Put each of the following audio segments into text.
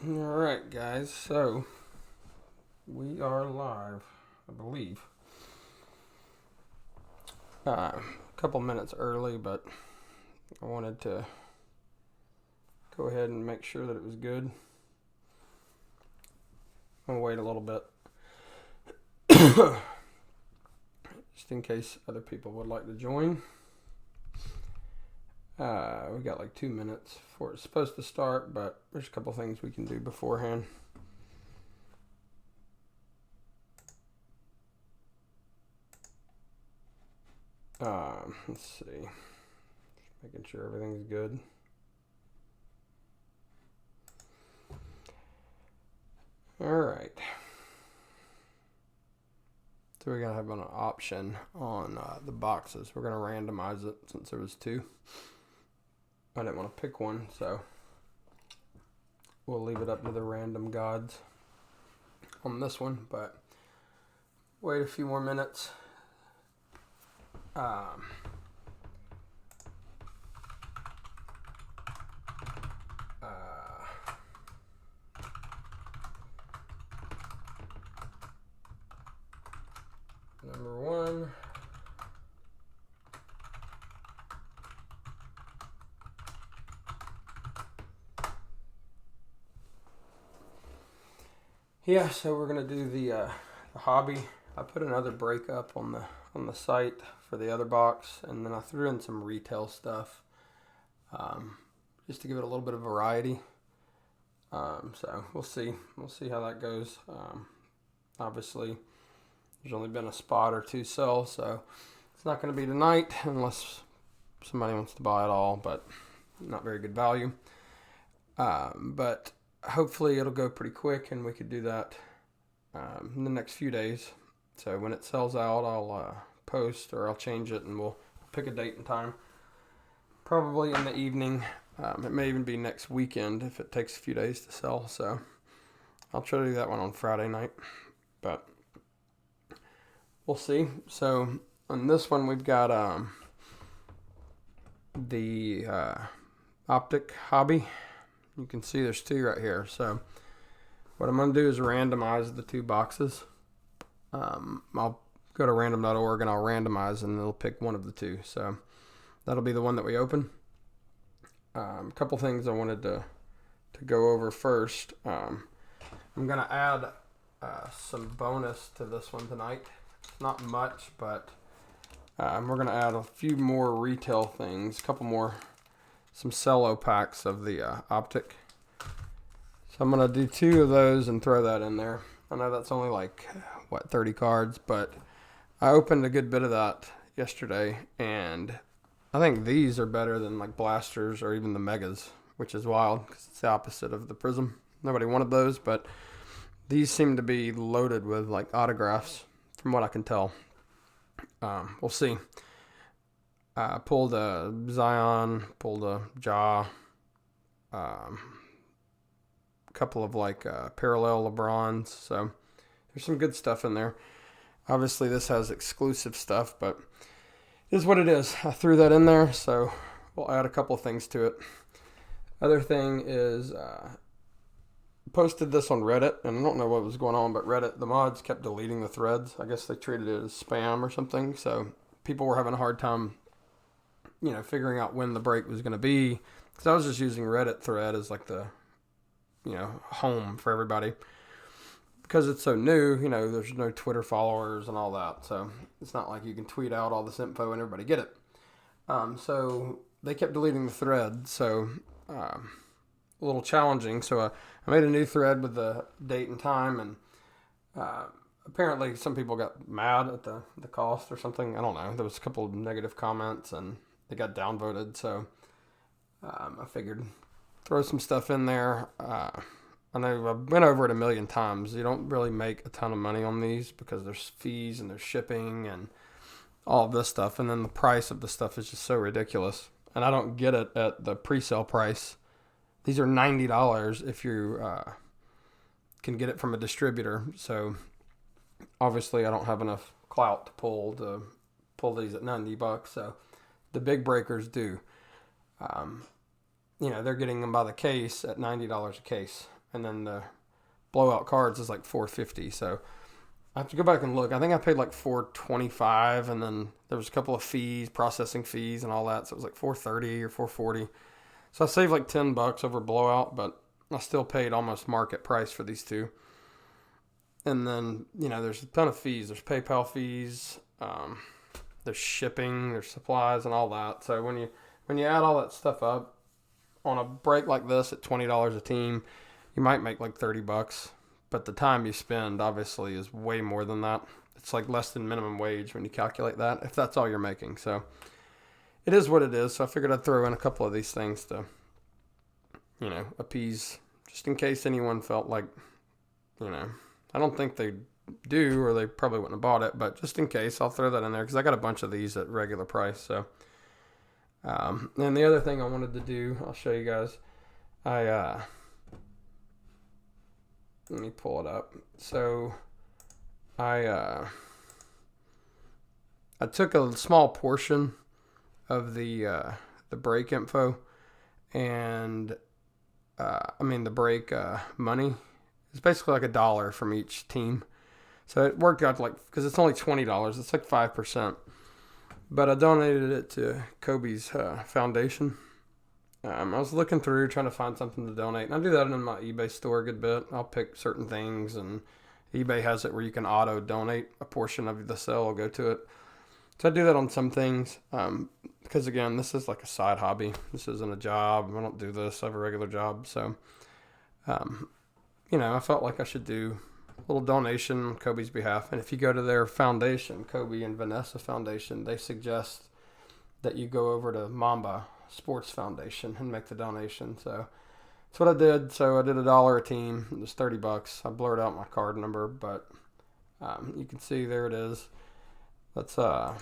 Alright, guys, so we are live, I believe. A couple minutes early, but I wanted to go ahead and make sure that it was good. I'll wait a little bit just in case other people would like to join. We got like 2 minutes before it's supposed to start, but there's a couple things we can do beforehand. Let's see. Just making sure everything's good. Alright. So we're going to have an option on the boxes. We're going to randomize it since there was two. I didn't want to pick one, so we'll leave it up to the random gods on this one, but wait a few more minutes. Number one. Yeah, so we're gonna do the hobby. I put another break up on the site for the other box, and then I threw in some retail stuff, just to give it a little bit of variety. So we'll see how that goes. Obviously, there's only been a spot or two sell, so it's not going to be tonight unless somebody wants to buy it all, but not very good value. But hopefully it'll go pretty quick, and we could do that in the next few days. So when it sells out, I'll post, or I'll change it, and we'll pick a date and time. Probably in the evening. It may even be next weekend if it takes a few days to sell. So I'll try to do that one on Friday night, but we'll see. So on this one, we've got the Optic hobby. You can see there's two right here. So what I'm going to do is randomize the two boxes. I'll go to random.org and I'll randomize, and it'll pick one of the two. So that'll be the one that we open. A couple things I wanted to go over first. I'm going to add some bonus to this one tonight. Not much, but we're going to add a few more retail things, a couple more, some cello packs of the Optic. So I'm going to do two of those and throw that in there. I know that's only like, 30 cards, but I opened a good bit of that yesterday, and I think these are better than like blasters or even the megas, which is wild because it's the opposite of the Prism. Nobody wanted those, but these seem to be loaded with like autographs from what I can tell. We'll see. Pulled a Zion, pulled a Ja, couple of like parallel LeBrons. So there's some good stuff in there. Obviously this has exclusive stuff, but it is what it is. I threw that in there, so we'll add a couple things to it. Other thing is, posted this on Reddit, and I don't know what was going on, but Reddit, the mods kept deleting the threads. I guess they treated it as spam or something, so people were having a hard time, figuring out when the break was going to be, because I was just using Reddit thread as like the, home for everybody. Because it's so new, there's no Twitter followers and all that, so it's not like you can tweet out all this info and everybody get it. So they kept deleting the thread, so a little challenging. So I made a new thread with the date and time, and apparently some people got mad at the cost or something. I don't know. There was a couple of negative comments, and they got downvoted, so I figured throw some stuff in there. I know I've been over it a million times. You don't really make a ton of money on these because there's fees and there's shipping and all of this stuff. And then the price of the stuff is just so ridiculous. And I don't get it at the pre-sale price. These are $90 if you can get it from a distributor. So obviously I don't have enough clout to pull these at $90. So the big breakers do. They're getting them by the case at $90 a case. and then the blowout cards is like $4.50. So I have to go back and look. I think I paid like $4.25, and then there was a couple of fees, processing fees, and all that. So it was like $4.30 or $4.40. So I saved like $10 over blowout, but I still paid almost market price for these two. And then, there's a ton of fees. There's PayPal fees, there's shipping, there's supplies, and all that. So when you add all that stuff up on a break like this at $20 a team, you might make like $30. But the time you spend obviously is way more than that. It's like less than minimum wage when you calculate that, if that's all you're making. So it is what it is. So I figured I'd throw in a couple of these things to, appease, just in case anyone felt like, I don't think they do, or they probably wouldn't have bought it, but just in case, I'll throw that in there because I got a bunch of these at regular price. So, and the other thing I wanted to do, I'll show you guys. Let me pull it up. So, I took a small portion of the break info, and the break money. It's basically like $1 from each team. So it worked out because it's only $20, it's like 5%. But I donated it to Kobe's foundation. I was looking through trying to find something to donate. And I do that in my eBay store a good bit. I'll pick certain things, and eBay has it where you can auto donate a portion of the sale will go to it. So I do that on some things. Because again, this is like a side hobby. This isn't a job. I don't do this. I have a regular job. So, I felt like I should do a little donation on Kobe's behalf. And if you go to their foundation, Kobe and Vanessa Foundation, they suggest that you go over to Mamba Sports Foundation and make the donation. So that's what I did. So I did $1 a team. It was $30. I blurred out my card number, but you can see there it is. That's not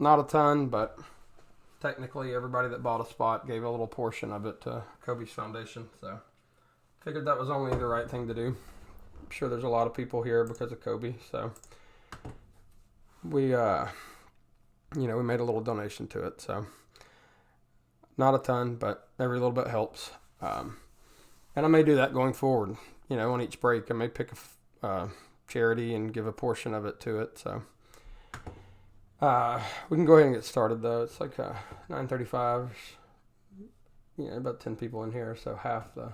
a ton, but technically everybody that bought a spot gave a little portion of it to Kobe's foundation. So figured that was only the right thing to do. I'm sure there's a lot of people here because of Kobe. So we, we made a little donation to it. So not a ton, but every little bit helps. And I may do that going forward. On each break, I may pick a charity and give a portion of it to it. So we can go ahead and get started though. It's like 9:35. About 10 people in here, so half the.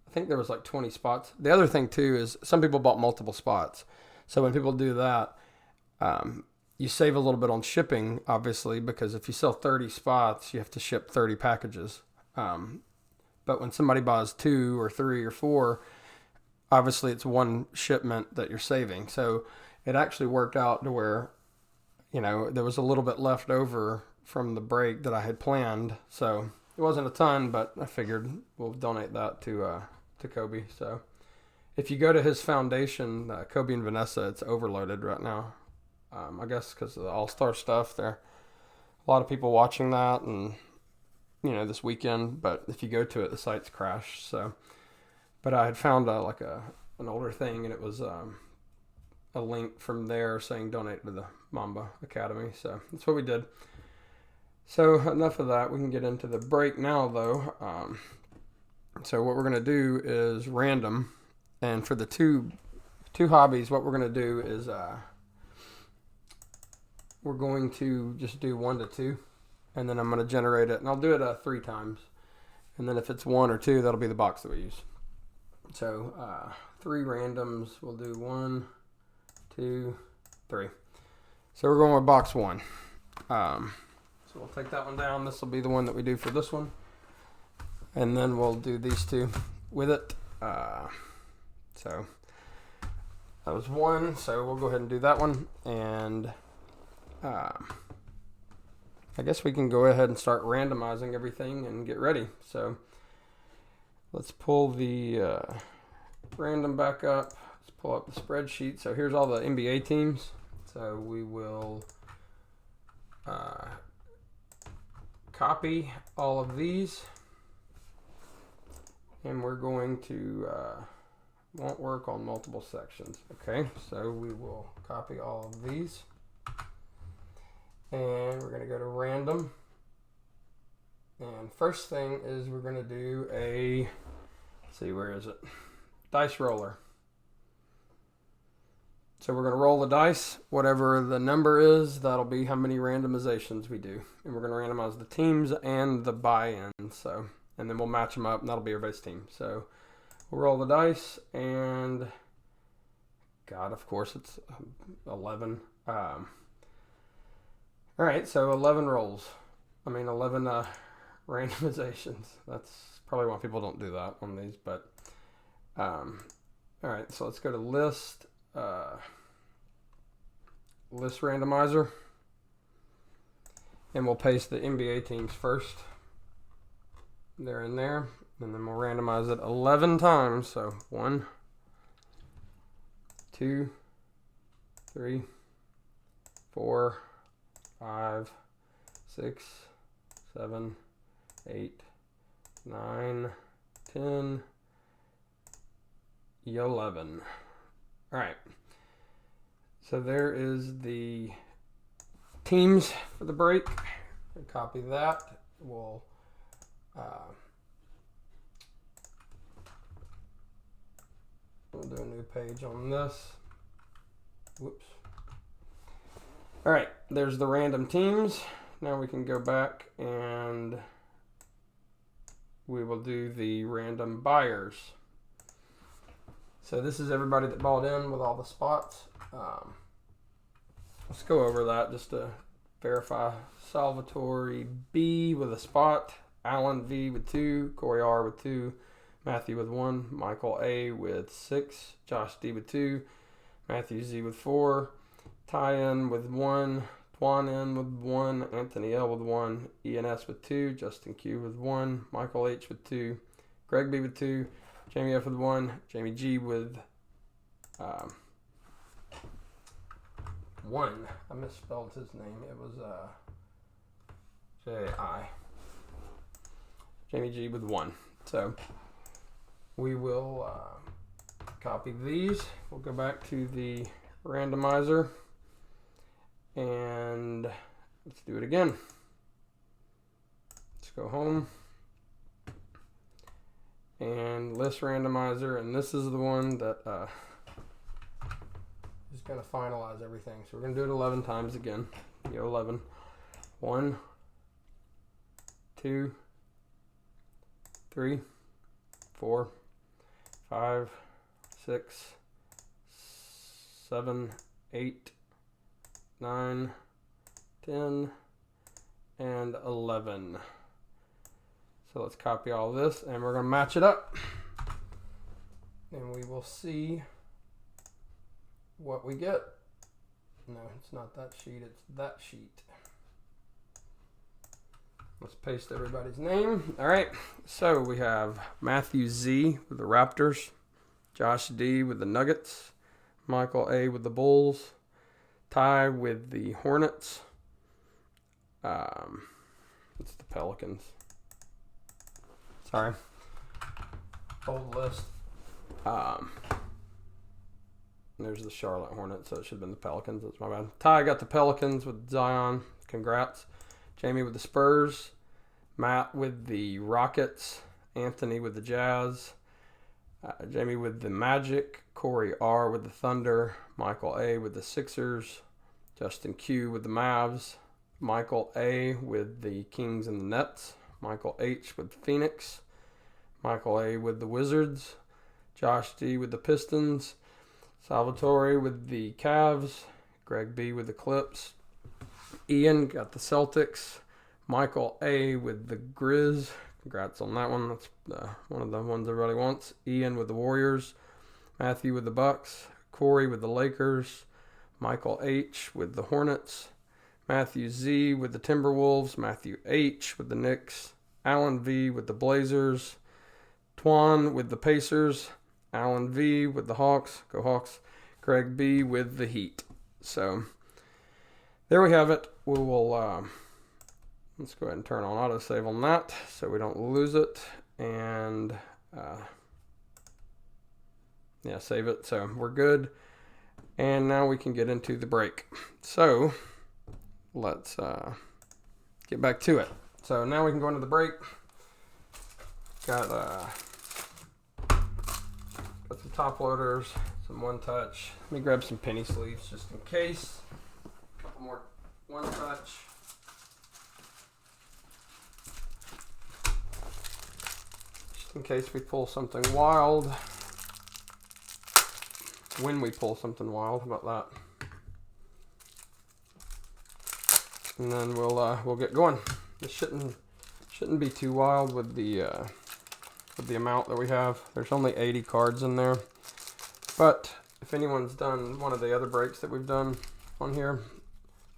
I think there was like 20 spots. The other thing too is some people bought multiple spots. So when people do that, you save a little bit on shipping, obviously, because if you sell 30 spots, you have to ship 30 packages. But when somebody buys 2 or 3 or 4, obviously it's one shipment that you're saving. So it actually worked out to where, there was a little bit left over from the break that I had planned. So it wasn't a ton, but I figured we'll donate that to Kobe. So if you go to his foundation, Kobe and Vanessa, it's overloaded right now. I guess because of the All-Star stuff. There are a lot of people watching that and, this weekend. But if you go to it, the site's crashed. So, but I had found an older thing, and it was a link from there saying donate to the Mamba Academy. So that's what we did. So enough of that. We can get into the break now, though. So what we're going to do is random. And for the two hobbies, what we're going to do is we're going to just do 1 to 2. And then I'm going to generate it. And I'll do it 3 times. And then if it's 1 or 2, that'll be the box that we use. So 3 randoms. We'll do 1, 2, 3. So we're going with box 1. So we'll take that one down. This will be the one that we do for this one. And then we'll do these 2 with it. So that was 1. So we'll go ahead and do that one. And I guess we can go ahead and start randomizing everything and get ready. So let's pull the random back up. Let's pull up the spreadsheet. So here's all the NBA teams. So we will copy all of these, and we're going to won't work on multiple sections. Okay, so we will copy all of these, and we're going to go to random, and first thing is we're going to do let's see, where is it? dice roller. So we're going to roll the dice. Whatever the number is, that'll be how many randomizations we do. And we're going to randomize the teams and the buy-ins. So, and then we'll match them up, and that'll be everybody's team. So we'll roll the dice, and God, of course, it's 11. All right, so 11 rolls. 11 randomizations. That's probably why people don't do that on these. But all right, so let's go to list. List randomizer, and we'll paste the NBA teams first. They're in there, and then we'll randomize it 11 times. So 1, 2, 3, 4, 5, 6, 7, 8, 9, 10, 11. All right. So there is the teams for the break. Copy that. We'll do a new page on this. Whoops. All right, there's the random teams. Now we can go back and we will do the random buyers. So this is everybody that bought in with all the spots. Let's go over that just to verify. Salvatore B with a spot, Alan V with 2, Corey R with 2, Matthew with 1, Michael A with 6, Josh D with 2, Matthew Z with 4, Ty N with 1, Twan N with 1, Anthony L with 1, Ian S with 2, Justin Q with 1, Michael H with 2, Greg B with 2, Jamie F with 1, Jamie G with 1. I misspelled his name. It was J-I. Jamie G with 1. So we will copy these. We'll go back to the randomizer and let's do it again. Let's go home and list randomizer, and this is the one that is going to finalize everything. So we're going to do it 11 times again. Go 11. 1, 2, 3, 4, 5, 6, 7, 8, 9, 10, and 11. So let's copy all this, and we're going to match it up, and we will see what we get. No, it's not that sheet, it's that sheet. Let's paste everybody's name. All right, so we have Matthew Z with the Raptors, Josh D with the Nuggets, Michael A with the Bulls, Ty with the Hornets. It's the Pelicans. Sorry. Old list. There's the Charlotte Hornets, so it should have been the Pelicans. That's my bad. Ty got the Pelicans with Zion. Congrats. Jamie with the Spurs. Matt with the Rockets. Anthony with the Jazz. Jamie with the Magic. Corey R with the Thunder. Michael A with the Sixers. Justin Q with the Mavs. Michael A with the Kings and the Nets. Michael H with the Phoenix. Michael A with the Wizards. Josh D with the Pistons. Salvatore with the Cavs. Greg B with the Clips. Ian got the Celtics. Michael A with the Grizz. Congrats on that one. That's one of the ones everybody wants. Ian with the Warriors. Matthew with the Bucks. Corey with the Lakers. Michael H with the Hornets. Matthew Z with the Timberwolves. Matthew H with the Knicks. Alan V with the Blazers. Twan with the Pacers. Alan V with the Hawks. Go Hawks. Greg B with the Heat. So there we have it. We will let's go ahead and turn on autosave on that so we don't lose it. And yeah, save it. So we're good. And now we can get into the break. So let's get back to it. So now we can go into the break. Got some top loaders, some one touch. Let me grab some penny sleeves just in case. A couple more one touch. Just in case we pull something wild. When we pull something wild, how about that? And then we'll get going. This shouldn't be too wild with the amount that we have. There's only 80 cards in there. But if anyone's done one of the other breaks that we've done on here,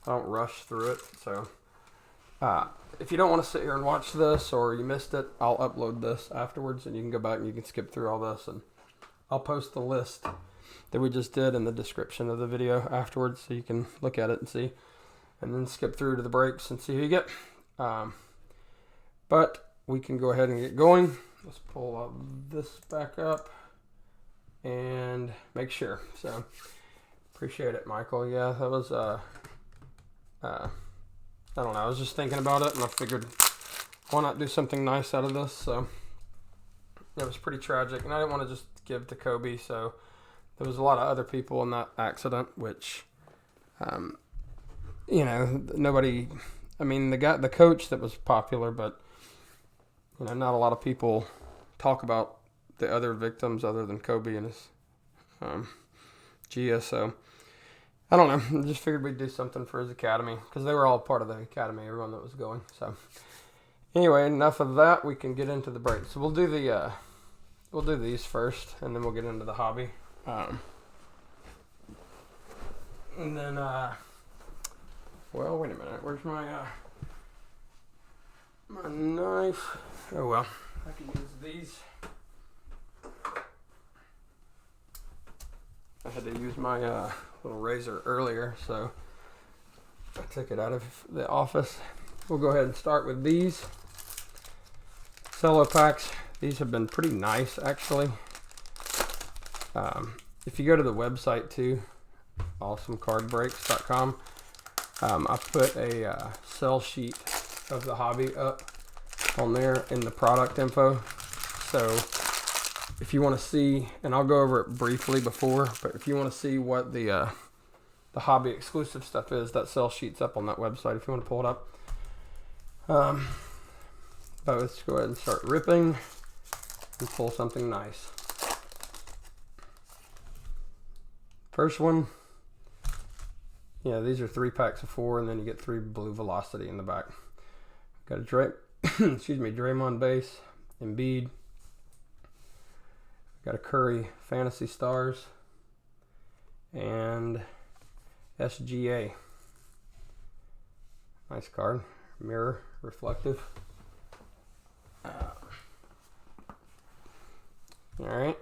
I don't rush through it. So if you don't want to sit here and watch this, or you missed it, I'll upload this afterwards and you can go back and you can skip through all this, and I'll post the list that we just did in the description of the video afterwards, so you can look at it and see, and then skip through to the breaks and see who you get. But we can go ahead and get going. Let's pull this back up and make sure. So appreciate it, Michael. Yeah, that was I don't know, I was just thinking about it and I figured why not do something nice out of this. So it was pretty tragic and I didn't want to just give to Kobe, so there was a lot of other people in that accident, which you know, nobody, I mean, the coach that was popular, but you know, not a lot of people talk about the other victims other than Kobe and his Gia. So I don't know. I just figured we'd do something for his academy because they were all part of the academy, everyone that was going. So anyway, enough of that. We can get into the break. So we'll do these first, and then we'll get into the hobby. And then well, wait a minute. Where's my my knife? Oh well, I can use these. I had to use my little razor earlier, so I took it out of the office. We'll go ahead and start with these cello packs. These have been pretty nice, actually. If you go to the website too, awesomecardbreaks.com, I put a sell sheet of the hobby up on there in the product info. So if you want to see, and I'll go over it briefly before, but if you want to see what the hobby exclusive stuff is, that sell sheet's up on that website if you want to pull it up. But let's go ahead and start ripping and pull something nice. First one, yeah, these are 3 packs of 4, and then you get 3 blue velocity in the back. Got a Draymond base, Embiid. Got a Curry Fantasy Stars and SGA. Nice card. Mirror, reflective. Alright.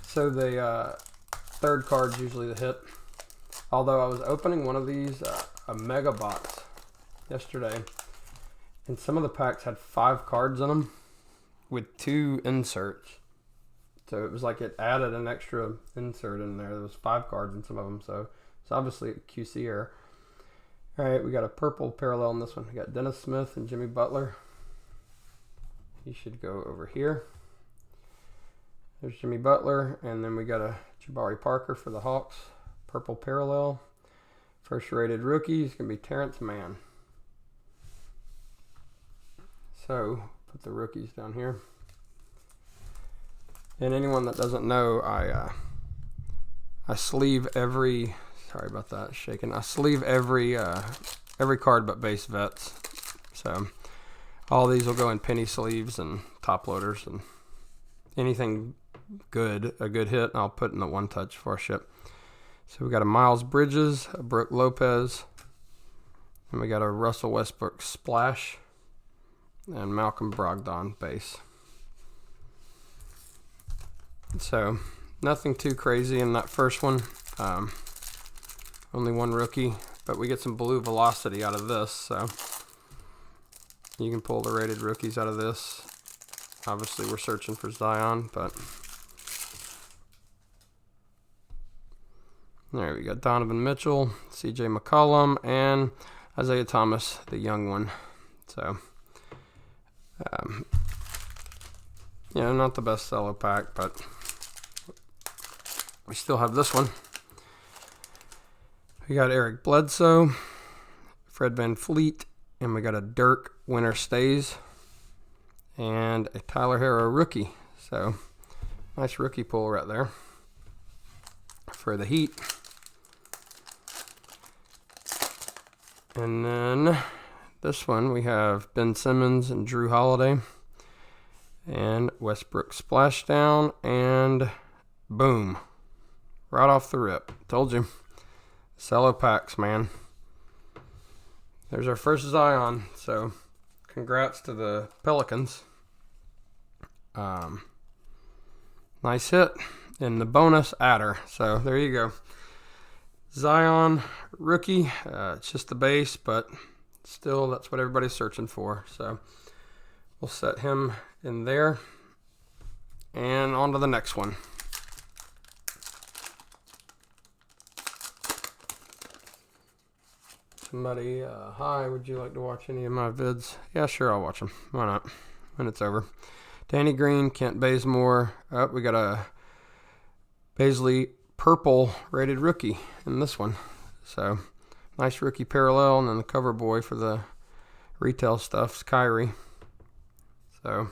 So the third card's usually the hit. Although I was opening one of these, a mega box, yesterday, and some of the packs had 5 cards in them with 2 inserts. So it was like it added an extra insert in there. There was 5 cards in some of them, so it's obviously a QC error. All right, we got a purple parallel in this one. We got Dennis Smith and Jimmy Butler. He should go over here. There's Jimmy Butler, and then we got a Jabari Parker for the Hawks. Purple parallel. First rated rookie is going to be Terrence Mann. So put the rookies down here. And anyone that doesn't know, I sleeve every. Sorry about that, shaking. I sleeve every card but base vets. So all these will go in penny sleeves and top loaders, and anything good, a good hit, I'll put in the one touch for a ship. So we got a Miles Bridges, a Brooke Lopez, and we got a Russell Westbrook splash, and Malcolm Brogdon base. So nothing too crazy in that first one. Only 1 rookie, but we get some blue velocity out of this. So you can pull the rated rookies out of this. Obviously, we're searching for Zion, but there we got Donovan Mitchell, CJ McCollum, and Isaiah Thomas, the young one. So, not the best cello pack, but We still have this one. We got Eric Bledsoe, Fred VanVleet, and we got a Dirk Winter Stays, and a Tyler Hero rookie. So, nice rookie pull right there for the Heat. And then this one, we have Ben Simmons and Drew Holiday, and Westbrook Splashdown, and boom, right off the rip. Told you. Cello packs, man. There's our first Zion. So, congrats to the Pelicans. Nice hit. And the bonus adder. So, there you go. Zion rookie. It's just the base, but still, that's what everybody's searching for. So, we'll set him in there. And on to the next one. Somebody, hi, would you like to watch any of my vids? Yeah, sure, I'll watch them. Why not? When it's over. Danny Green, Kent Bazemore. Oh, we got a Paisley purple rated rookie in this one. So, nice rookie parallel, and then the cover boy for the retail stuff is Kyrie. So,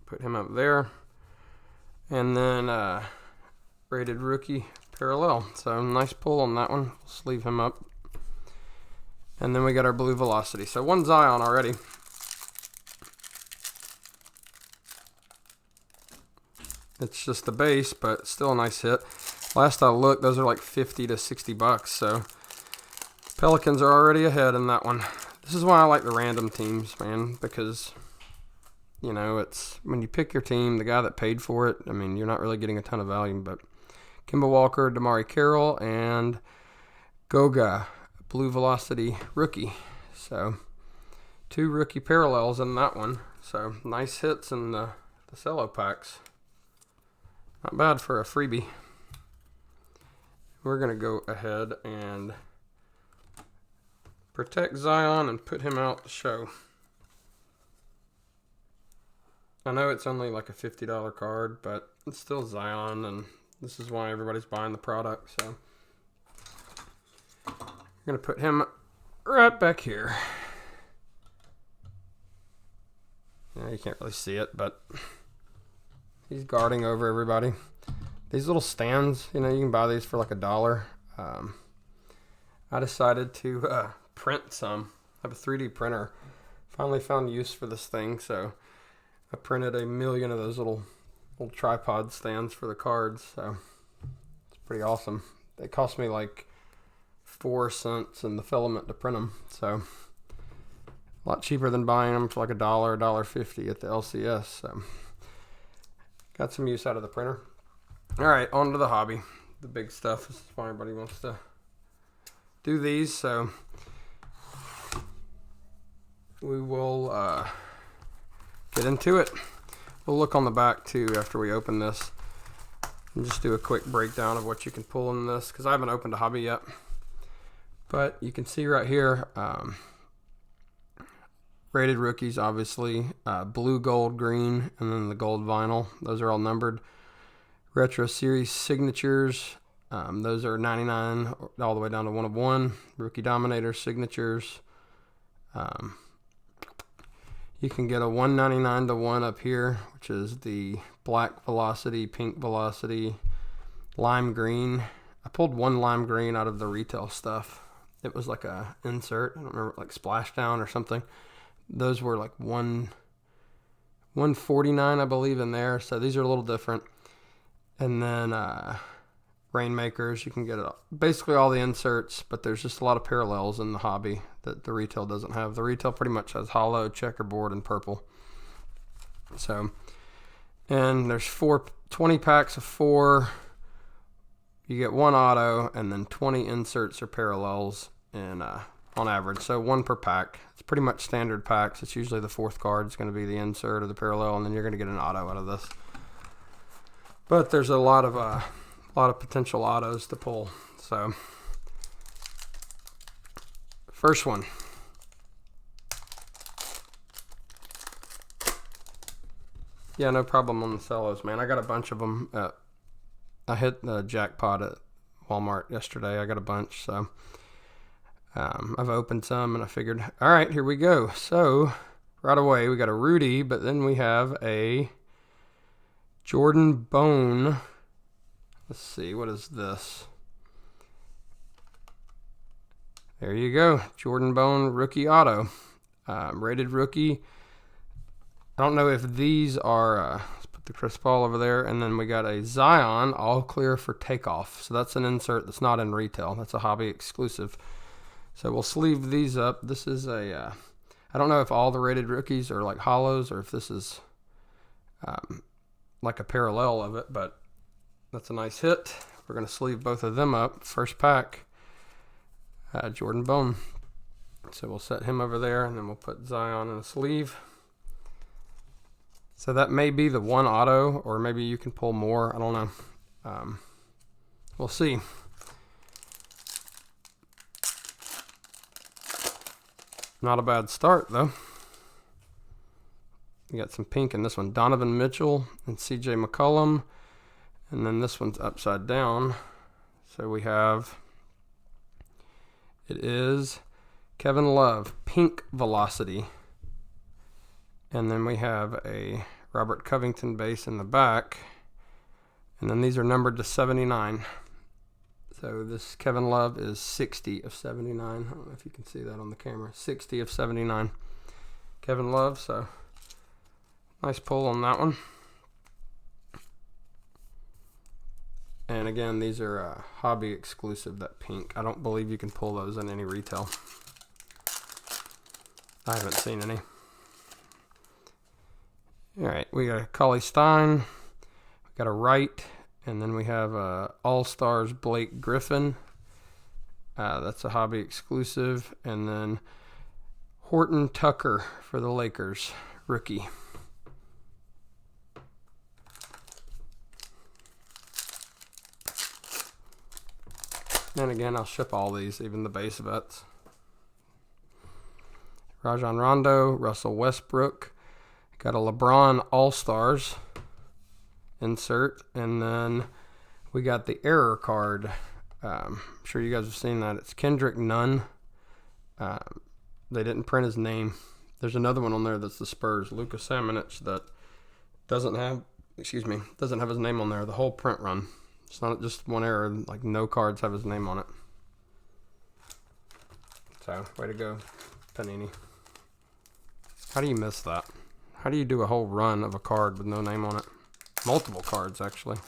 put him up there. And then, rated rookie parallel. So, nice pull on that one. We'll sleeve him up. And then we got our blue Velocity. So, one Zion already. It's just the base, but still a nice hit. Last I looked, those are like 50 to 60 bucks. So, Pelicans are already ahead in that one. This is why I like the random teams, man, because, you know, it's when you pick your team, the guy that paid for it, I mean, you're not really getting a ton of value, but Kemba Walker, Damari Carroll, and Goga, blue Velocity rookie. So, 2 rookie parallels in that one. So, nice hits in the cello packs. Not bad for a freebie. We're going to go ahead and protect Zion and put him out the show. I know it's only like a $50 card, but it's still Zion, and this is why everybody's buying the product. So, I'm going to put him right back here. Yeah, you can't really see it, but he's guarding over everybody. These little stands, you know, you can buy these for like $1. I decided to print some. I have a 3D printer. Finally found use for this thing, so I printed 1 million of those little tripod stands for the cards. So it's pretty awesome. They cost me like 4 cents in the filament to print them. So a lot cheaper than buying them for like $1, $1.50 at the LCS. So got some use out of the printer. All right, on to the hobby. The big stuff. This is why everybody wants to do these. So we will get into it. We'll look on the back too after we open this and just do a quick breakdown of what you can pull in this, because I haven't opened a hobby yet. But you can see right here, rated rookies, obviously, blue, gold, green, and then the gold vinyl. Those are all numbered. Retro Series signatures. Those are 99 all the way down to 1 of 1. Rookie Dominator signatures. You can get a 199 to 1 up here, which is the black Velocity, pink Velocity, lime green. I pulled 1 lime green out of the retail stuff. It was like a insert. I don't remember, like Splashdown or something. Those were like 149, I believe, in there. So these are a little different. And then Rainmakers, you can get basically all the inserts, but there's just a lot of parallels in the hobby that the retail doesn't have. The retail pretty much has hollow, checkerboard, and purple. So, and there's 20 packs of 4. You get 1 auto, and then 20 inserts or parallels on average. So 1 per pack. It's pretty much standard packs. It's usually the 4th card is going to be the insert or the parallel, and then you're going to get an auto out of this. But there's a lot of potential autos to pull. So, first one. Yeah, no problem on the cellos, man. I got a bunch of them at I hit the jackpot at Walmart yesterday. I got a bunch, so I've opened some, and I figured, all right, here we go. So right away, we got a Rudy, but then we have a Jordan Bone. Let's see, what is this? There you go, Jordan Bone rookie auto, rated rookie. I don't know if these are, let's put the Chris Paul over there, and then we got a Zion, all clear for takeoff. So that's an insert that's not in retail. That's a hobby exclusive. So we'll sleeve these up. This is a, I don't know if all the rated rookies are like hollows or if this is like a parallel of it, but that's a nice hit. We're going to sleeve both of them up. First pack, Jordan Bone. So we'll set him over there, and then we'll put Zion in a sleeve. So that may be the one auto, or maybe you can pull more. I don't know. We'll see. Not a bad start, though. You got some pink in this one. Donovan Mitchell and CJ McCollum. And then this one's upside down. So we have, it is Kevin Love, pink velocity. And then we have a Robert Covington base in the back. And then these are numbered to 79. So this Kevin Love is 60 of 79. I don't know if you can see that on the camera. 60 of 79. Kevin Love, so nice pull on that one. And again, these are hobby exclusive, that pink. I don't believe you can pull those in any retail. I haven't seen any. All right, we got a Cauley Stein, we got a Wright, and then we have All-Stars Blake Griffin. That's a hobby exclusive. And then Horton Tucker for the Lakers, rookie. And again, I'll ship all these, even the base bets. Rajon Rondo, Russell Westbrook. Got a LeBron All-Stars insert. And then we got the error card. I'm sure you guys have seen that. It's Kendrick Nunn. They didn't print his name. There's another one on there that's the Spurs, Luka Samanic, that doesn't have his name on there the whole print run. It's not just one error, like no cards have his name on it. So, way to go, Panini. How do you miss that? How do you do a whole run of a card with no name on it? Multiple cards, actually.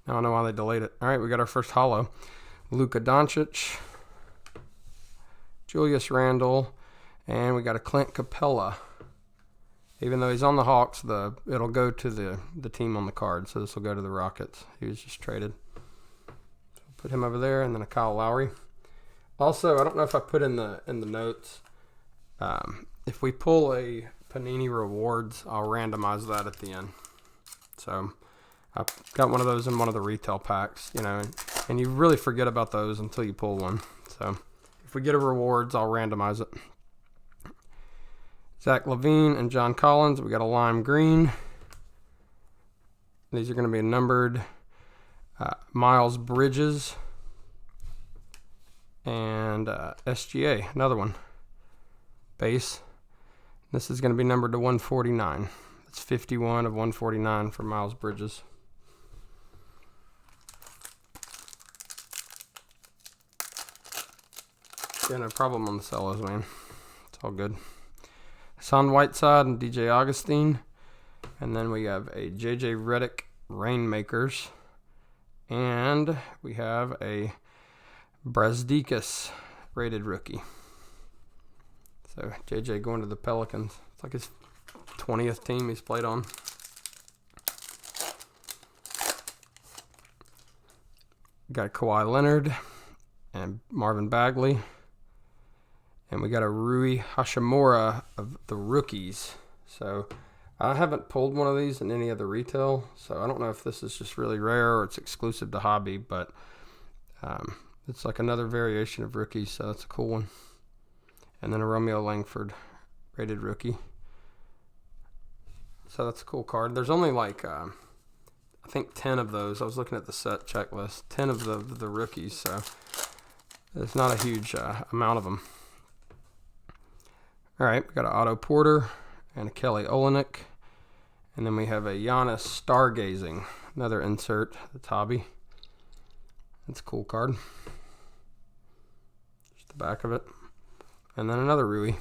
Now I know why they delayed it. All right, we got our first holo. Luka Doncic, Julius Randle, and we got a Clint Capella. Even though he's on the Hawks, it'll go to the team on the card, so this will go to the Rockets. He was just traded. Put him over there, and then a Kyle Lowry. Also, I don't know if I put in the notes. If we pull a Panini Rewards, I'll randomize that at the end. So I got one of those in one of the retail packs, and you really forget about those until you pull one. So if we get a Rewards, I'll randomize it. Zach LaVine and John Collins. We got a lime green. These are going to be numbered. Miles Bridges and SGA, another one. Base. This is going to be numbered to 149. That's 51 of 149 for Miles Bridges. Yeah, no problem on the cellos, man. It's all good. Hassan Whiteside and DJ Augustine. And then we have a JJ Redick Rainmakers. And we have a Brazdeikis rated rookie. So JJ going to the Pelicans. It's like his 20th team he's played on. Got Kawhi Leonard and Marvin Bagley. And we got a Rui Hachimura of the rookies. So I haven't pulled one of these in any other retail. So I don't know if this is just really rare or it's exclusive to hobby. But it's like another variation of rookies. So that's a cool one. And then a Romeo Langford rated rookie. So that's a cool card. There's only like, I think 10 of those. I was looking at the set checklist. 10 of the rookies, so it's not a huge amount of them. All right, we got an Otto Porter and a Kelly Olynyk. And then we have a Giannis Stargazing, another insert, that's hobby. That's a cool card. Just the back of it. And then another Rui.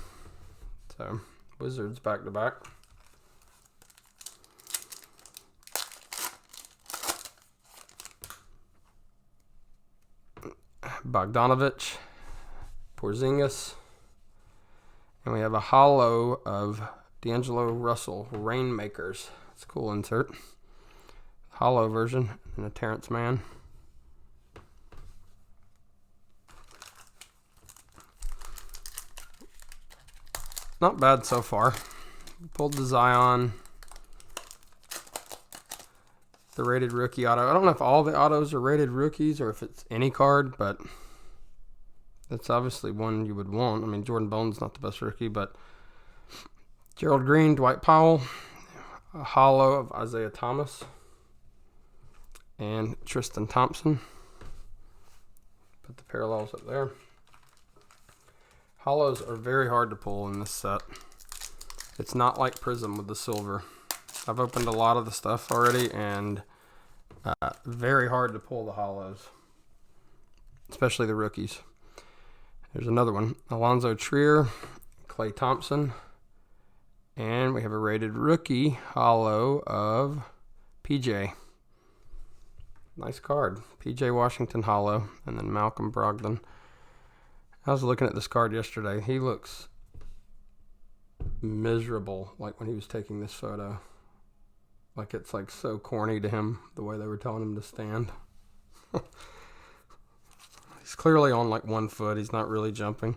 So, Wizards back to back. Bogdanovich, Porzingis. And we have a holo of D'Angelo Russell, Rainmakers. It's a cool insert. Holo version, and a Terrence Mann. Not bad so far. Pulled the Zion. The rated rookie auto. I don't know if all the autos are rated rookies or if it's any card, but that's obviously one you would want. I mean, Jordan Bone's not the best rookie, but Gerald Green, Dwight Powell, a holo of Isaiah Thomas, and Tristan Thompson. Put the parallels up there. Holos are very hard to pull in this set. It's not like Prism with the silver. I've opened a lot of the stuff already, and very hard to pull the holos, especially the rookies. There's another one. Alonzo Trier, Klay Thompson, and we have a rated rookie holo of PJ. Nice card. PJ Washington holo, and then Malcolm Brogdon. I was looking at this card yesterday. He looks miserable, like when he was taking this photo. Like it's like so corny to him, the way they were telling him to stand. He's clearly on like 1 foot. He's not really jumping.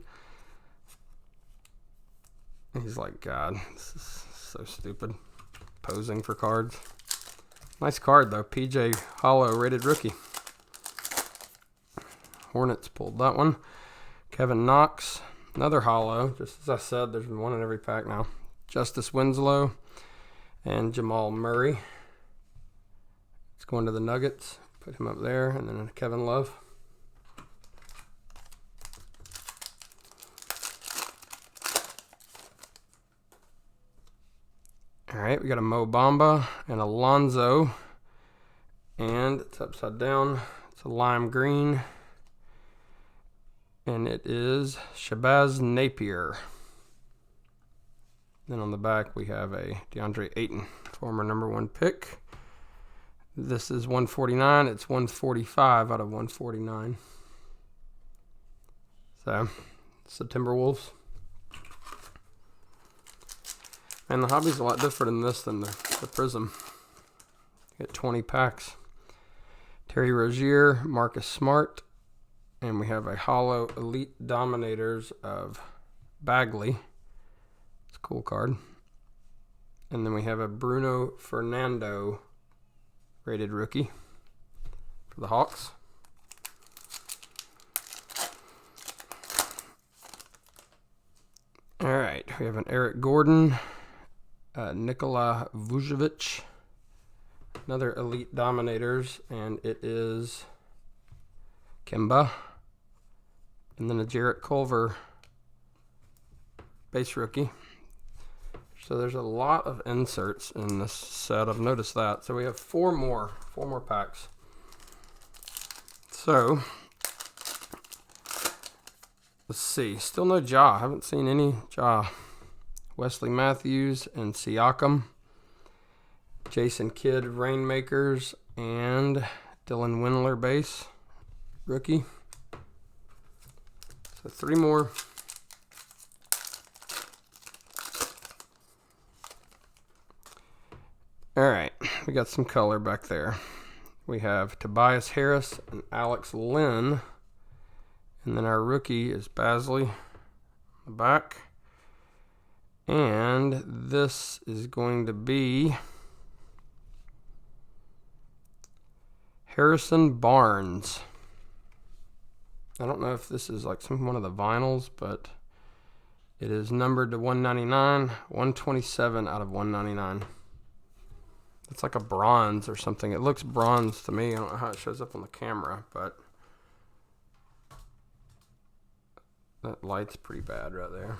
He's like, God, this is so stupid. Posing for cards. Nice card, though. PJ holo rated rookie. Hornets pulled that one. Kevin Knox, another holo. Just as I said, there's one in every pack now. Justice Winslow and Jamal Murray. It's going to the Nuggets. Put him up there. And then Kevin Love. All right, we got a Mo Bamba and a Lonzo, and it's upside down. It's a lime green, and it is Shabazz Napier. Then on the back we have a DeAndre Ayton, former #1 pick. This is 149. It's 145 out of 149. So, it's the Timberwolves. And the hobby's a lot different in this than the Prism. You get 20 packs. Terry Rozier, Marcus Smart, and we have a holo Elite Dominators of Bagley. It's a cool card. And then we have a Bruno Fernando rated rookie for the Hawks. All right, we have an Eric Gordon. Nikola Vucevic, another Elite Dominators, and it is Kemba. And then a Jarrett Culver base rookie. So there's a lot of inserts in this set. I've noticed that. So we have four more packs. So let's see. Still no Ja. Haven't seen any Ja. Wesley Matthews and Siakam, Jason Kidd Rainmakers, and Dylan Windler base rookie. So 3 more. All right, we got some color back there. We have Tobias Harris and Alex Lynn, and then our rookie is Basley on the back. And this is going to be Harrison Barnes. I don't know if this is like one of the vinyls, but it is numbered to 199, 127 out of 199. It's like a bronze or something. It looks bronze to me. I don't know how it shows up on the camera, but that light's pretty bad right there.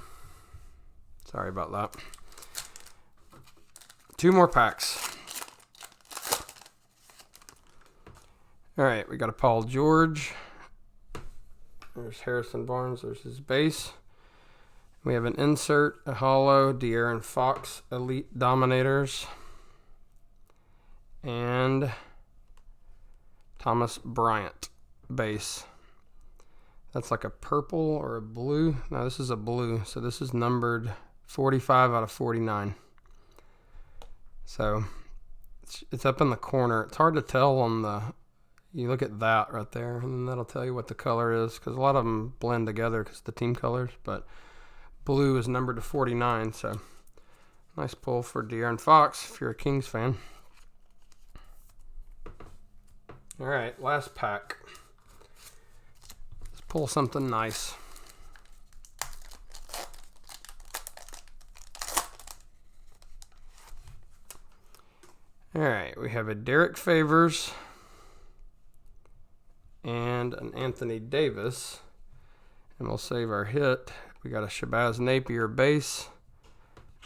Sorry about that. 2 more packs. All right, we got a Paul George. There's Harrison Barnes. There's his base. We have an insert, a holo, De'Aaron Fox Elite Dominators, and Thomas Bryant base. That's like a purple or a blue. No, this is a blue. So this is numbered 45 out of 49. So it's up in the corner. It's hard to tell on the, you look at that right there, and that'll tell you what the color is, because a lot of them blend together because the team colors, but blue is numbered to 49, so nice pull for De'Aaron Fox if you're a Kings fan. All right, last pack. Let's pull something nice. All right, we have a Derek Favors and an Anthony Davis, and we'll save our hit. We got a Shabazz Napier base,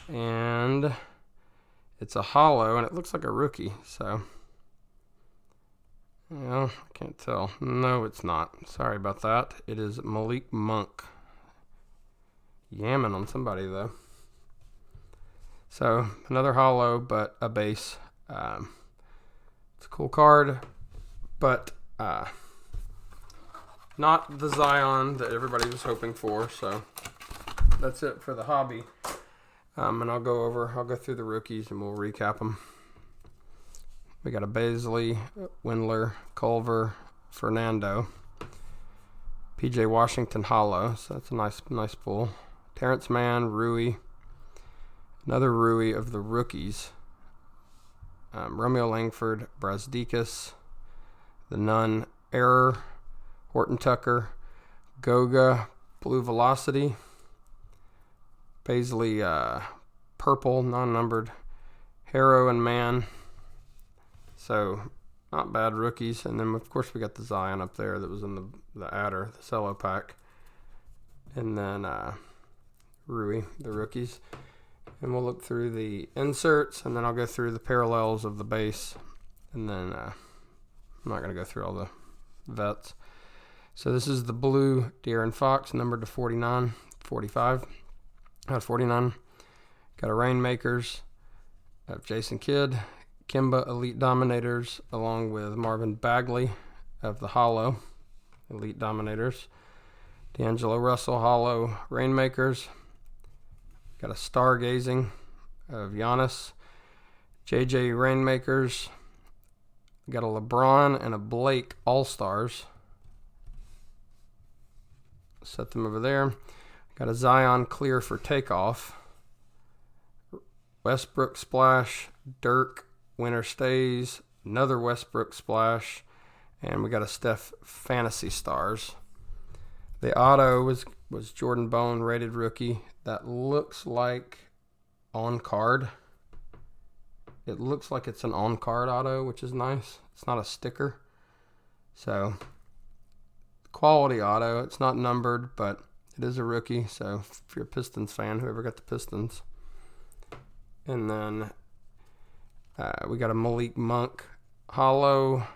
and it's a holo, and it looks like a rookie, so, well, I can't tell. No, it's not. Sorry about that. It is Malik Monk. Yamming on somebody, though. So, another holo, but a base. It's a cool card, but not the Zion that everybody was hoping for, so that's it for the hobby. And I'll go through the rookies and we'll recap them. We got a Baisley, Windler, Culver, Fernando, PJ Washington holo, so that's a nice pull. Terrence Mann, Rui, another Rui of the rookies. Romeo Langford, Brazdeikis, the Nun, Error, Horton Tucker, Goga, Blue Velocity, Baisley, Purple, non-numbered, Harrow and Mann. So, not bad rookies. And then, of course, we got the Zion up there that was in the adder, the cello pack. And then Rui, the rookies. And we'll look through the inserts, and then I'll go through the parallels of the base. And then I'm not going to go through all the vets. So this is the blue De'Aaron Fox, numbered to 49, 45 out of 49. Got a Rainmakers of Jason Kidd, Kimba Elite Dominators, along with Marvin Bagley of the holo Elite Dominators. D'Angelo Russell holo Rainmakers. Got a Stargazing of Giannis. JJ Rainmakers. Got a LeBron and a Blake All-Stars. Set them over there. Got a Zion Clear for Takeoff. Westbrook Splash. Dirk Winter Stays. Another Westbrook Splash. And we got a Steph Fantasy Stars. The auto was Jordan Bone, rated rookie. That looks like on card. It looks like it's an on card auto, which is nice. It's not a sticker. So, quality auto. It's not numbered, but it is a rookie. So, if you're a Pistons fan, whoever got the Pistons. And then we got a Malik Monk holo.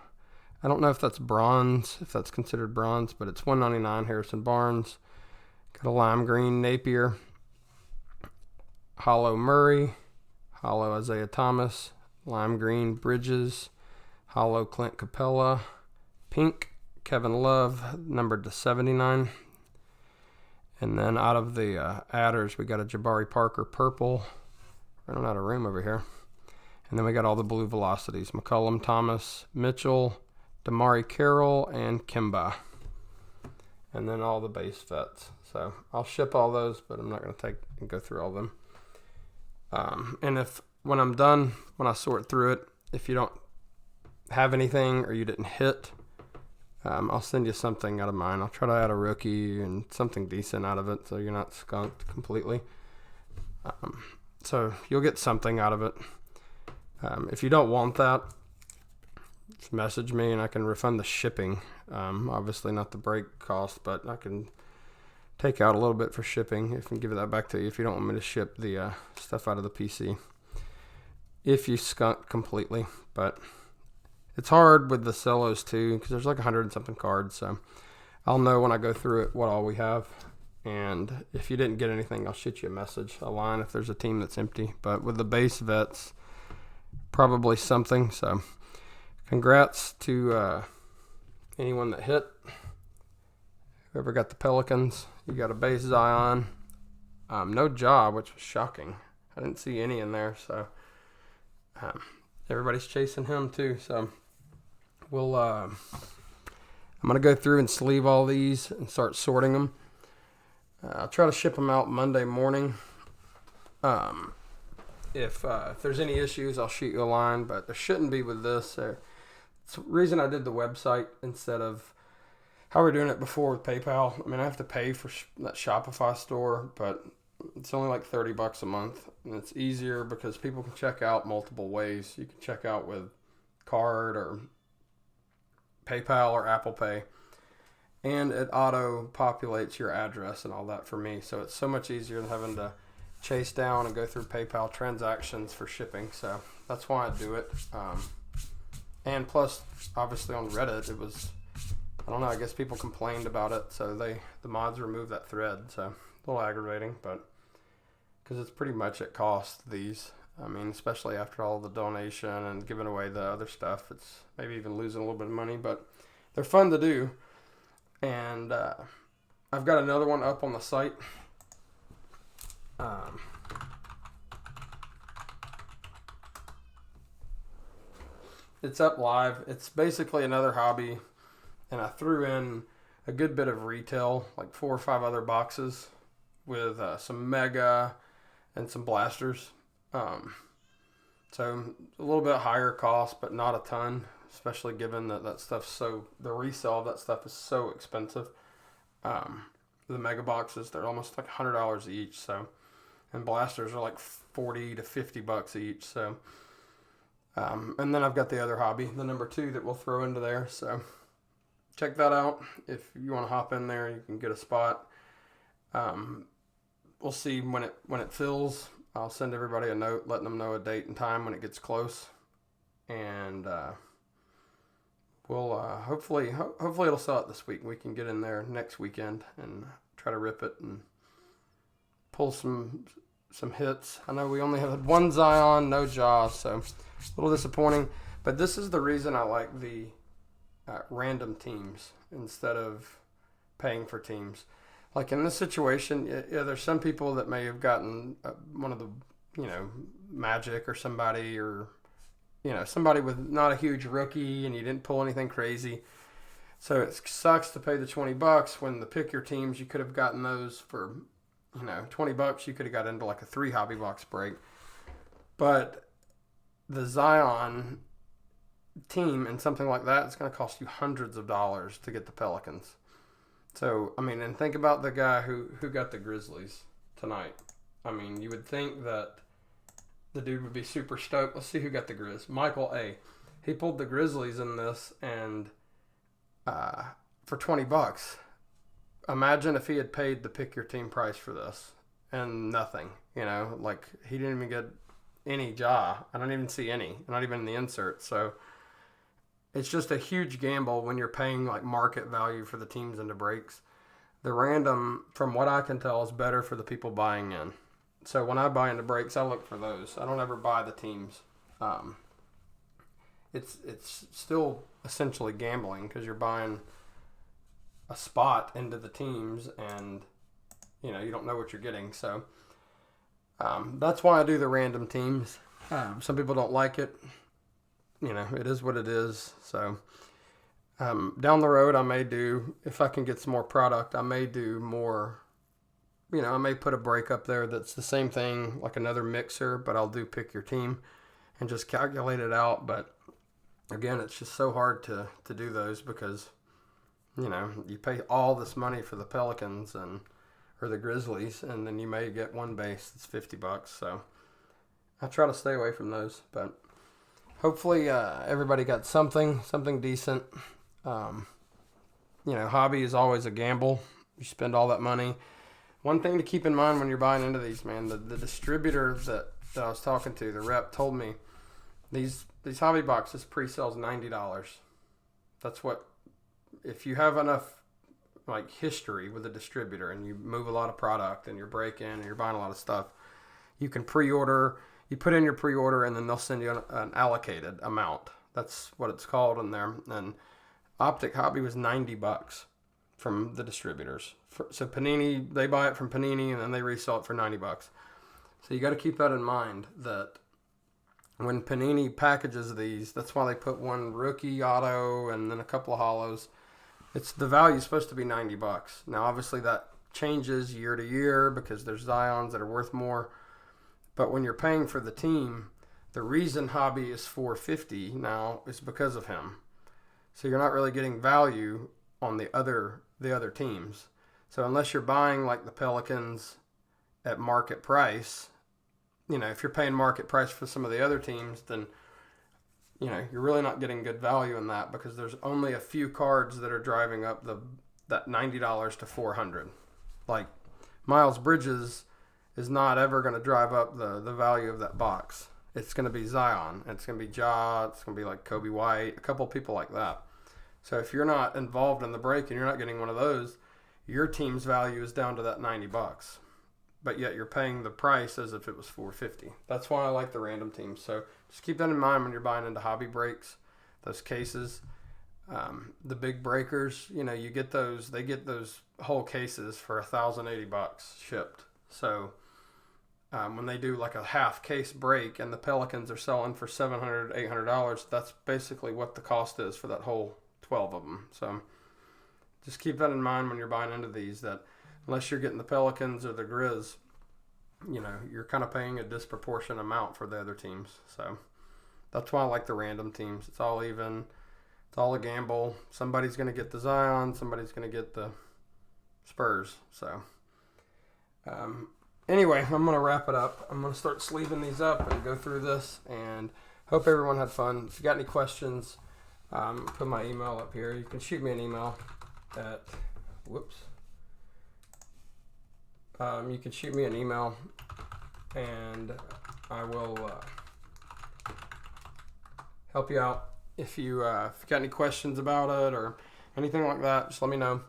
I don't know if that's bronze, if that's considered bronze, but it's $199 Harrison Barnes. Got a lime green Napier. Holo Murray. Holo Isaiah Thomas. Lime green Bridges. Holo Clint Capella. Pink Kevin Love, numbered to 79. And then out of the adders, we got a Jabari Parker purple. Running out of room over here. And then we got all the blue velocities. McCollum, Thomas, Mitchell, Damari Carroll, and Kimba. And then all the base vets. So I'll ship all those, but I'm not going to go through all of them. And when I'm done, when I sort through it, if you don't have anything or you didn't hit, I'll send you something out of mine. I'll try to add a rookie and something decent out of it so you're not skunked completely. So you'll get something out of it. If you don't want that, just message me and I can refund the shipping. Obviously not the brake cost, but I can take out a little bit for shipping if and give that back to you if you don't want me to ship the stuff out of the PC. If you skunk completely, but it's hard with the cellos too because there's like 100 and something cards, so I'll know when I go through it what all we have. And if you didn't get anything, I'll shoot you a line if there's a team that's empty. But with the base vets, probably something. So congrats to anyone that hit. Whoever got the Pelicans, you got a base Zion. No job, which was shocking. I didn't see any in there, so everybody's chasing him too. So we'll I'm gonna go through and sleeve all these and start sorting them. I'll try to ship them out Monday morning. If there's any issues, I'll shoot you a line, but there shouldn't be with this. It's the reason I did the website instead of how we're doing it before with PayPal. I mean, I have to pay for that Shopify store, but it's only like $30 a month, and it's easier because people can check out multiple ways. You can check out with card or PayPal or Apple Pay. And it auto-populates your address and all that for me. So it's so much easier than having to chase down and go through PayPal transactions for shipping. So that's why I do it. And plus, obviously on Reddit, it was, I don't know, I guess people complained about it. So the mods removed that thread. So a little aggravating, but because it's pretty much at cost, these. I mean, especially after all the donation and giving away the other stuff, it's maybe even losing a little bit of money, but they're fun to do. And I've got another one up on the site. It's up live. It's basically another hobby. And I threw in a good bit of retail, like 4 or 5 other boxes with some Mega and some blasters. So a little bit higher cost, but not a ton. Especially given that stuff's the resale of that stuff is so expensive. The mega boxes, they're almost like $100 each. So, and blasters are like $40 to $50 each. So, and then I've got the other hobby, the number 2 that we'll throw into there. So, check that out. If you want to hop in there, you can get a spot. We'll see when it fills. I'll send everybody a note, letting them know a date and time when it gets close, and we'll hopefully it'll sell it this week. We can get in there next weekend and try to rip it and pull some hits. I know we only had 1 Zion, no Jaws, so a little disappointing. But this is the reason I like the random teams instead of paying for teams. Like in this situation, yeah, there's some people that may have gotten one of the, Magic or somebody, or somebody with not a huge rookie, and you didn't pull anything crazy. So it sucks to pay the $20 when the pick your teams, you could have gotten those for, $20. You could have got into like a 3 hobby box break. But the Zion team and something like that, it's going to cost you hundreds of dollars to get the Pelicans. So, I mean, and think about the guy who got the Grizzlies tonight. I mean, you would think that the dude would be super stoked. Let's see who got the Grizz. Michael A. He pulled the Grizzlies in this, and for $20. Imagine if he had paid the pick your team price for this and nothing. Like he didn't even get any jaw. I don't even see any. Not even in the insert. So it's just a huge gamble when you're paying like market value for the teams into breaks. The random, from what I can tell, is better for the people buying in. So when I buy into breaks, I look for those. I don't ever buy the teams. It's still essentially gambling because you're buying a spot into the teams, and you don't know what you're getting. So that's why I do the random teams. Some people don't like it. It is what it is. So down the road, I may do, if I can get some more product, I may do more. I may put a break up there that's the same thing, like another mixer, but I'll do pick your team and just calculate it out. But again, it's just so hard to do those because, you pay all this money for the Pelicans or the Grizzlies, and then you may get one base that's $50. So I try to stay away from those, but hopefully everybody got something decent. Hobby is always a gamble. You spend all that money. One thing to keep in mind when you're buying into these, man, the distributor that I was talking to, the rep told me these hobby boxes pre-sales $90. That's what, if you have enough like history with a distributor and you move a lot of product and you're breaking and you're buying a lot of stuff, you can pre-order. You put in your pre-order and then they'll send you an allocated amount. That's what it's called in there. And Optic Hobby was $90 from the distributors. So Panini, they buy it from Panini and then they resell it for $90. So you got to keep that in mind, that when Panini packages these, that's why they put one rookie auto and then a couple of hollows. It's the value is supposed to be $90. Now obviously that changes year to year because there's Zions that are worth more. But when you're paying for the team, the reason Hobby is $450 now is because of him. So you're not really getting value on the other teams. So unless you're buying like the Pelicans at market price, if you're paying market price for some of the other teams, then you're really not getting good value in that because there's only a few cards that are driving up that $90 to $400. Like Miles Bridges is not ever going to drive up the value of that box. It's going to be Zion. It's going to be Ja. It's going to be like Kobe White, a couple of people like that. So if you're not involved in the break and you're not getting one of those, your team's value is down to that $90. But yet you're paying the price as if it was $450. That's why I like the random teams. So just keep that in mind when you're buying into hobby breaks, those cases. The big breakers, you get those. They get those whole cases for $1,080 shipped. So when they do like a half case break and the Pelicans are selling for $700, $800, that's basically what the cost is for that whole 12 of them. So just keep that in mind when you're buying into these, that unless you're getting the Pelicans or the Grizz, you're kind of paying a disproportionate amount for the other teams. So that's why I like the random teams. It's all even. It's all a gamble. Somebody's going to get the Zion. Somebody's going to get the Spurs. So anyway, I'm going to wrap it up. I'm going to start sleeving these up and go through this. And hope everyone had fun. If you got any questions, put my email up here. You can shoot me an email at, you can shoot me an email and I will help you out. If you got any questions about it or anything like that, just let me know.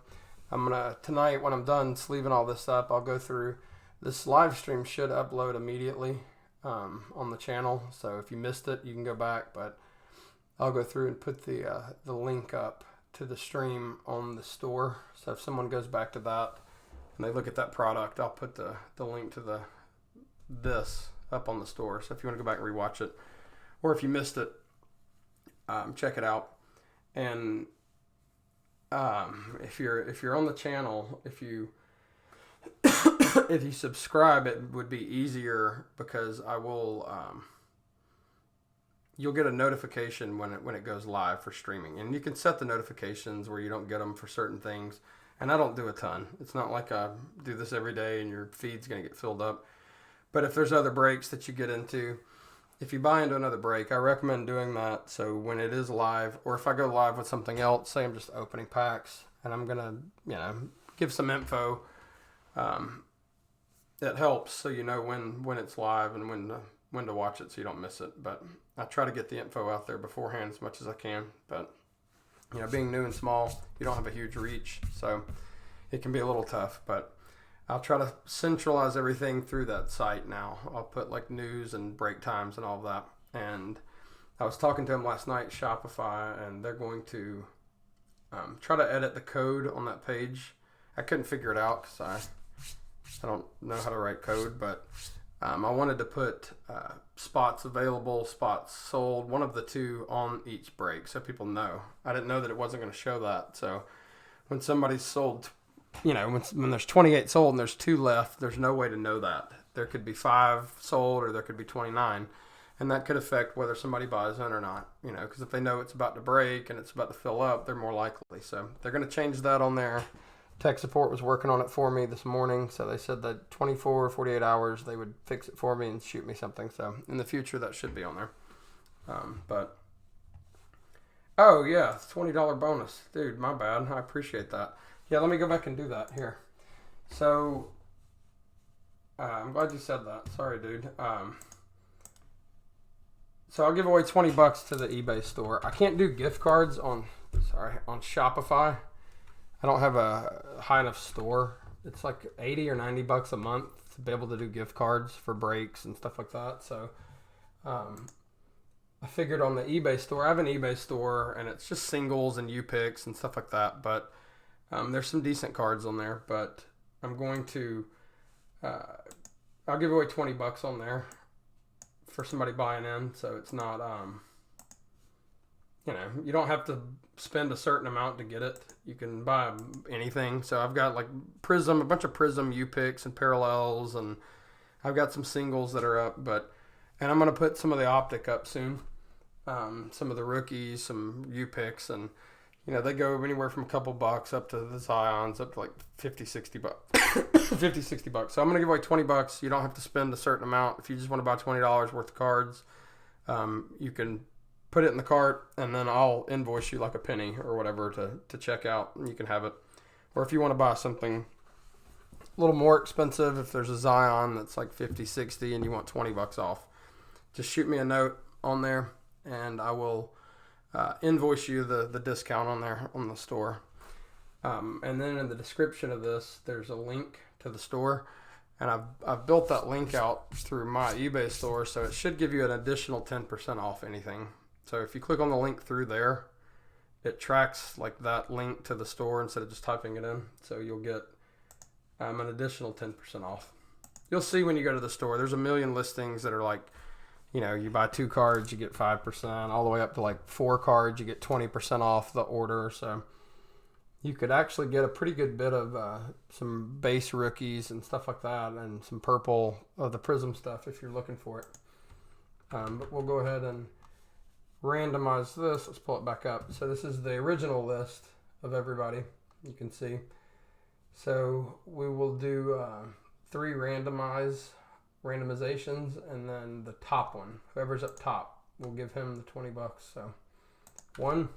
Tonight when I'm done sleeving all this up, I'll go through. This live stream should upload immediately on the channel. So if you missed it, you can go back, but I'll go through and put the link up to the stream on the store. So if someone goes back to that and they look at that product, I'll put the link to this up on the store. So if you want to go back and rewatch it, or if you missed it, check it out. And if you're on the channel, if you subscribe, it would be easier because I will. You'll get a notification when it goes live for streaming, and you can set the notifications where you don't get them for certain things. And I don't do a ton. It's not like I do this every day and your feed's going to get filled up. But if there's other breaks that you get into, if you buy into another break, I recommend doing that. So when it is live, or if I go live with something else, say I'm just opening packs and I'm going to, give some info, that helps so you know when it's live and when to watch it so you don't miss it. But I try to get the info out there beforehand as much as I can. But being new and small, you don't have a huge reach, so it can be a little tough. But I'll try to centralize everything through that site now. I'll put like news and break times and all of that. And I was talking to them last night, Shopify, and they're going to try to edit the code on that page. I couldn't figure it out because I don't know how to write code, but I wanted to put spots available, spots sold, one of the two on each break so people know. I didn't know that it wasn't going to show that. So when somebody's sold, when there's 28 sold and there's 2 left, there's no way to know that. There could be 5 sold or there could be 29. And that could affect whether somebody buys in or not, because if they know it's about to break and it's about to fill up, they're more likely. So they're going to change that on there. Tech support was working on it for me this morning, so they said that 24 or 48 hours they would fix it for me and shoot me something. So in the future, that should be on there. But oh yeah, $20 bonus, dude. My bad. I appreciate that. Yeah, let me go back and do that here. So I'm glad you said that. Sorry, dude. So I'll give away $20 to the eBay store. I can't do gift cards on Shopify. I don't have a high enough store. It's like 80 or $90 a month to be able to do gift cards for breaks and stuff like that. So I figured on the eBay store. I have an eBay store, and it's just singles and U-picks and stuff like that. But there's some decent cards on there. But I'm going to I'll give away $20 on there for somebody buying in. So it's not you don't have to spend a certain amount to get it. You can buy anything. So I've got like Prism, a bunch of Prism U-picks and parallels, and I've got some singles that are up. And I'm gonna put some of the Optic up soon. Some of the rookies, some U-picks, and they go anywhere from a couple bucks up to the Zions up to like 50, 60 bucks. 50, 60 bucks. So I'm gonna give away $20. You don't have to spend a certain amount. If you just want to buy $20 worth of cards, you can put it in the cart, and then I'll invoice you like a penny or whatever to check out, and you can have it. Or if you want to buy something a little more expensive, if there's a Zion that's like 50, 60 and you want $20 off, just shoot me a note on there, and I will invoice you the discount on there on the store. And then in the description of this, there's a link to the store, and I've built that link out through my eBay store, so it should give you an additional 10% off anything. So if you click on the link through there, it tracks like that link to the store instead of just typing it in. So you'll get an additional 10% off. You'll see when you go to the store, there's a million listings that are like, you buy 2 cards, you get 5%, all the way up to like 4 cards, you get 20% off the order. So you could actually get a pretty good bit of some base rookies and stuff like that, and some purple of the Prism stuff if you're looking for it. But we'll go ahead and randomize this. Let's pull it back up. So this is the original list of everybody, you can see. So we will do 3 randomizations, and then the top one, whoever's up top, we'll give him the $20. So 1,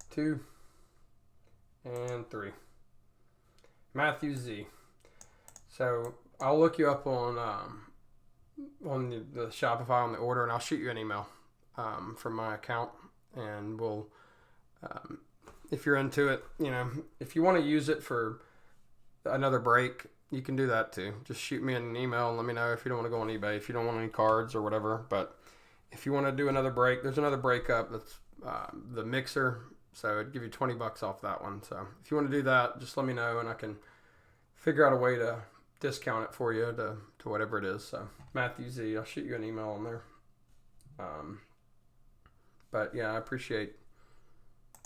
2, and 3. Matthew Z. So I'll look you up on the Shopify on the order, and I'll shoot you an email from my account, and we'll if you're into it, if you want to use it for another break, you can do that too. Just shoot me an email and let me know if you don't want to go on eBay, if you don't want any cards or whatever. But if you want to do another break, there's another break up that's the mixer, so it'd give you $20 off that one. So if you want to do that, just let me know, and I can figure out a way to discount it for you to whatever it is. So Matthew Z, I'll shoot you an email on there. But yeah, I appreciate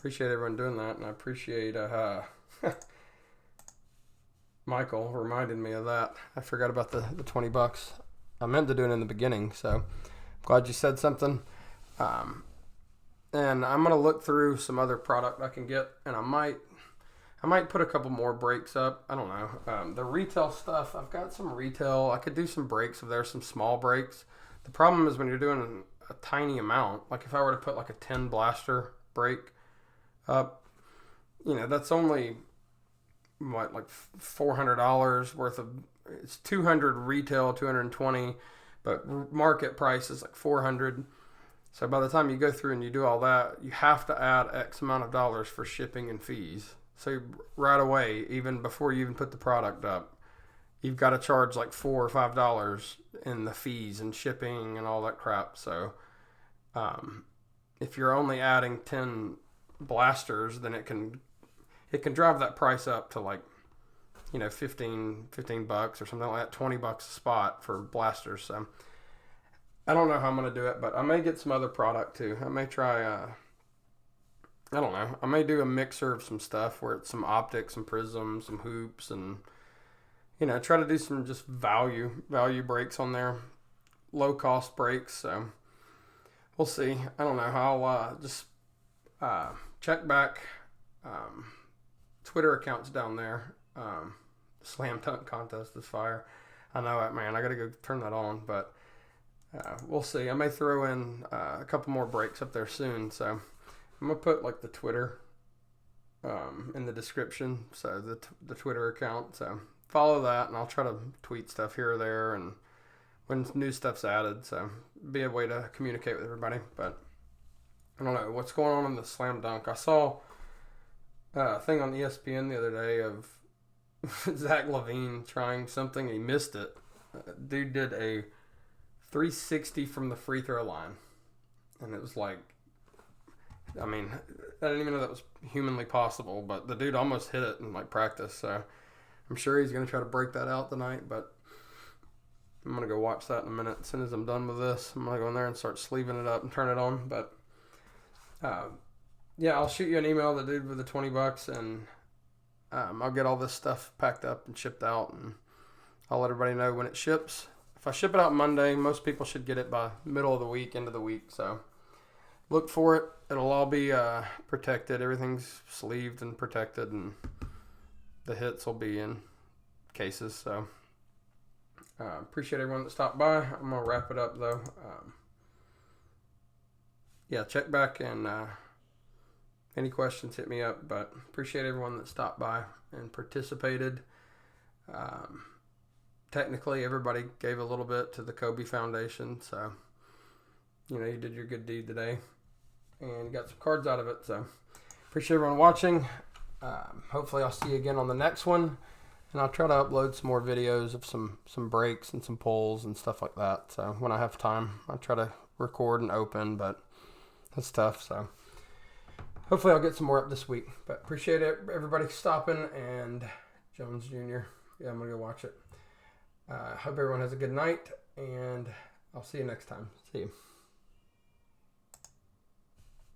everyone doing that, and I appreciate Michael reminded me of that. I forgot about the $20. I meant to do it in the beginning, so glad you said something. And I'm gonna look through some other product I can get, and I might put a couple more breaks up. I don't know. The retail stuff, I've got some retail. I could do some breaks if there's some small breaks. The problem is when you're doing a tiny amount, like if I were to put like a 10 blaster break up, that's only like $400 worth of, it's 200 retail, 220, but market price is like 400. So by the time you go through and you do all that, you have to add X amount of dollars for shipping and fees. So right away, even before you even put the product up, you've got to charge like $4 or $5 in the fees and shipping and all that crap. So if you're only adding 10 blasters, then it can drive that price up to like, $15 or something like that, $20 a spot for blasters. So I don't know how I'm going to do it, but I may get some other product too. I may try, I don't know. I may do a mixer of some stuff where it's some optics, some prisms, some hoops, and, try to do some just value breaks on there, low cost breaks. So we'll see. I don't know. I'll just check back. Twitter account's down there. Slam dunk contest is fire. I know it, man. I got to go turn that on, but We'll see. I may throw in a couple more breaks up there soon. So I'm going to put like the Twitter in the description. So the Twitter account. So follow that, and I'll try to tweet stuff here or there and when new stuff's added. So be a way to communicate with everybody. But I don't know what's going on in the slam dunk. I saw a thing on ESPN the other day of Zach LaVine trying something. He missed it. Dude did a 360 from the free throw line, and it was like, I mean, I didn't even know that was humanly possible, but the dude almost hit it in like practice. So I'm sure he's going to try to break that out tonight, but I'm going to go watch that in a minute. As soon as I'm done with this, I'm going to go in there and start sleeving it up and turn it on. But yeah, I'll shoot you an email, the dude with the $20, and I'll get all this stuff packed up and shipped out, and I'll let everybody know when it ships. If I ship it out Monday, most people should get it by middle of the week, end of the week. So look for it. It'll all be protected. Everything's sleeved and protected, and the hits will be in cases. So appreciate everyone that stopped by. I'm going to wrap it up, though. Yeah, check back, and any questions, hit me up. But appreciate everyone that stopped by and participated. Technically, everybody gave a little bit to the Kobe Foundation. So, you did your good deed today. And you got some cards out of it. So, appreciate everyone watching. Hopefully, I'll see you again on the next one. And I'll try to upload some more videos of some breaks and some pulls and stuff like that. So, when I have time, I'll try to record and open. But that's tough. So, hopefully, I'll get some more up this week. But appreciate it, everybody stopping. And Jones Jr., yeah, I'm going to go watch it. Hope everyone has a good night. And I'll see you next time. See you.